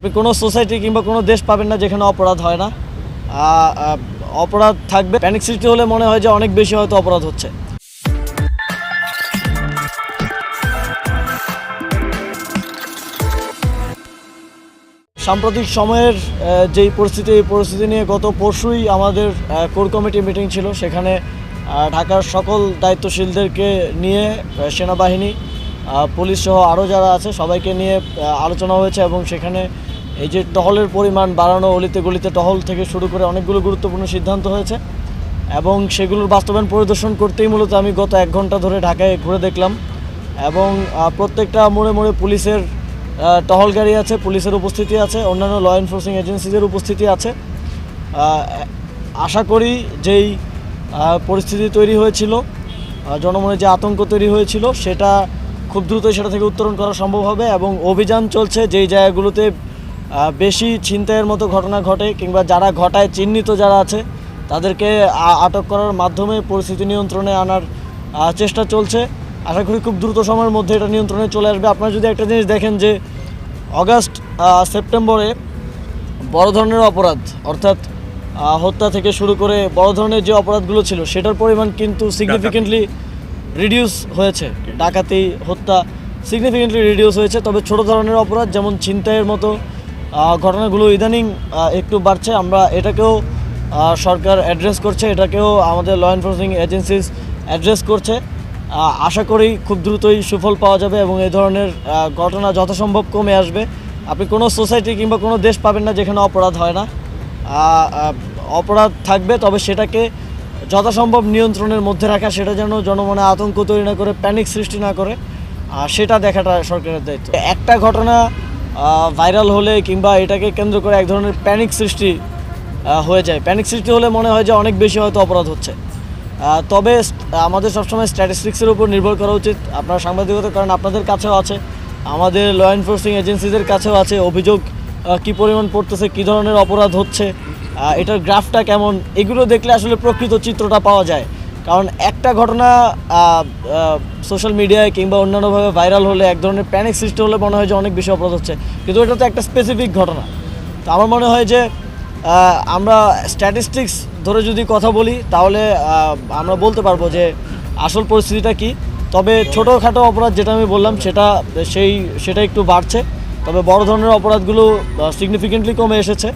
আপনি কোনো সোসাইটি কিংবা কোনো দেশ পাবেন না যেখানে অপরাধ হয় না। অপরাধ থাকবে, প্যানিক সৃষ্টি হলে মনে হয় যে অনেক বেশি হয়তো অপরাধ হচ্ছে। সাম্প্রতিক সময়ের যেই পরিস্থিতি, এই পরিস্থিতি নিয়ে গত পরশুই আমাদের কোর কমিটি মিটিং ছিল। সেখানে ঢাকার সকল দায়িত্বশীলদেরকে নিয়ে সেনাবাহিনী, পুলিশ সহ আরও যারা আছে সবাইকে নিয়ে আলোচনা হয়েছে এবং সেখানে এই যে টহলের পরিমাণ বাড়ানো, অলিতে গলিতে টহল থেকে শুরু করে অনেকগুলো গুরুত্বপূর্ণ সিদ্ধান্ত হয়েছে এবং সেগুলোর বাস্তবায়ন পরিদর্শন করতেই মূলত আমি গত 1 ঘন্টা ধরে ঢাকায় ঘুরে দেখলাম এবং প্রত্যেকটা মোড়ে মোড়ে পুলিশের টহল গাড়ি আছে, পুলিশের উপস্থিতি আছে, অন্যান্য ল এনফোর্সিং এজেন্সিদের উপস্থিতি আছে। আশা করি যেই পরিস্থিতি তৈরি হয়েছিল, জনমনে যে আতঙ্ক তৈরি হয়েছিল, সেটা খুব দ্রুতই সেটা থেকে উত্তরণ করা সম্ভব হবে এবং অভিযান চলছে যেই জায়গাগুলোতে বেশি ছিনতাইয়ের মতো ঘটনা ঘটে কিংবা যারা ঘটায় চিহ্নিত যারা আছে তাদেরকে আটক করার মাধ্যমে পরিস্থিতি নিয়ন্ত্রণে আনার চেষ্টা চলছে। আশা করি খুব দ্রুত সময়ের মধ্যে এটা নিয়ন্ত্রণে চলে আসবে। আপনারা যদি একটা জিনিস দেখেন যে অগাস্ট সেপ্টেম্বরে বড় ধরনের অপরাধ, অর্থাৎ হত্যা থেকে শুরু করে বড় ধরনের যে অপরাধগুলো ছিল সেটার পরিমাণ কিন্তু সিগনিফিকেন্টলি রিডিউস হয়েছে। ডাকাতি, হত্যা সিগনিফিকেন্টলি রিডিউস হয়েছে। তবে ছোট ধরনের অপরাধ যেমন ছিনতাইয়ের মতো ঘটনাগুলো ইদানিং একটু বাড়ছে। আমরা এটাকেও সরকার অ্যাড্রেস করছে, এটাকেও আমাদের ল এনফোর্সিং এজেন্সিস অ্যাড্রেস করছে। আশা করি খুব দ্রুতই সুফল পাওয়া যাবে এবং এই ধরনের ঘটনা যথাসম্ভব কমে আসবে। আপনি কোনো সোসাইটি কিংবা কোনো দেশ পাবেন না যেখানে অপরাধ হয় না। অপরাধ থাকবে, তবে সেটাকে যথাসম্ভব নিয়ন্ত্রণের মধ্যে রাখা, সেটা যেন জনমনে আতঙ্ক তৈরি না করে, প্যানিক সৃষ্টি না করে, সেটা দেখাটা সরকারের দায়িত্ব। একটা ঘটনা ভাইরাল হলে কিংবা এটাকে কেন্দ্র করে এক ধরনের প্যানিক সৃষ্টি হয়ে যায়। প্যানিক সৃষ্টি হলে মনে হয় যে অনেক বেশি হয়তো অপরাধ হচ্ছে। তবে আমাদের সবসময় স্ট্যাটিস্টিক্সের উপর নির্ভর করা উচিত। আপনারা সাংবাদিকতা করেন, আপনাদের কাছেও আছে, আমাদের ল এনফোর্সিং এজেন্সিদের কাছেও আছে অভিযোগ কী পরিমাণ পড়তেছে, কী ধরনের অপরাধ হচ্ছে, এটার গ্রাফটা কেমন, এগুলো দেখলে আসলে প্রকৃত চিত্রটা পাওয়া যায়। কারণ একটা ঘটনা সোশ্যাল মিডিয়ায় কিংবা অন্যান্যভাবে ভাইরাল হলে, এক ধরনের প্যানিক সৃষ্টি হলে মনে হয় যে অনেক বেশি অপরাধ হচ্ছে, কিন্তু এটা তো একটা স্পেসিফিক ঘটনা। তো আমার মনে হয় যে আমরা স্ট্যাটিস্টিক্স ধরে যদি কথা বলি তাহলে আমরা বলতে পারবো যে আসল পরিস্থিতিটা কী। তবে ছোটোখাটো অপরাধ যেটা আমি বললাম সেটা একটু বাড়ছে, তবে বড় ধরনের অপরাধগুলো সিগনিফিকেন্টলি কমে এসেছে।